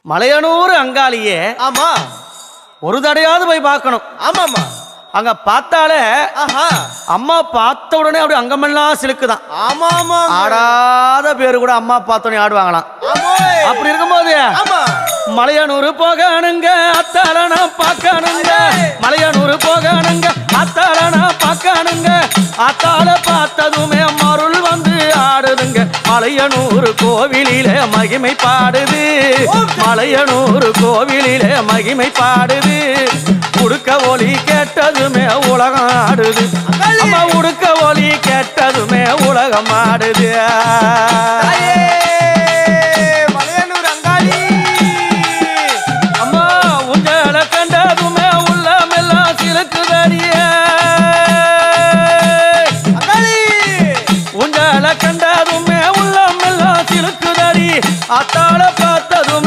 மலையனூர் அங்காளியே. ஆமா. ஒரு தடையாவது போய் பார்க்கணும். ஆமாமா. அங்க பார்த்தாலே அம்மா பார்த்த உடனே அப்படி அங்கமெல்லாம் சிலுக்குதான். ஆமா ஆமா. ஆடாத பேரு கூட அம்மா பார்த்தோன்னே ஆடுவாங்களாம். அப்படி இருக்கும்போது மலையனூர் போகணுங்க அத்தாளனா பார்க்கணுங்க. மலையனூர் போகணுங்க அத்தாளனா பார்க்கணுங்க. அத்தாள பார்த்ததுமே மருள் வந்து ஆடுதுங்க. மலையனூர் கோவிலிலே மகிமை பாடுது. மலையனூர் கோவிலிலே மகிமை பாடுது. உடுக்க ஒலி கேட்டதுமே உலகம் ஆடுது. அம்மா உடுக்க ஒலி கேட்டதுமே உலகம் ஆடுது.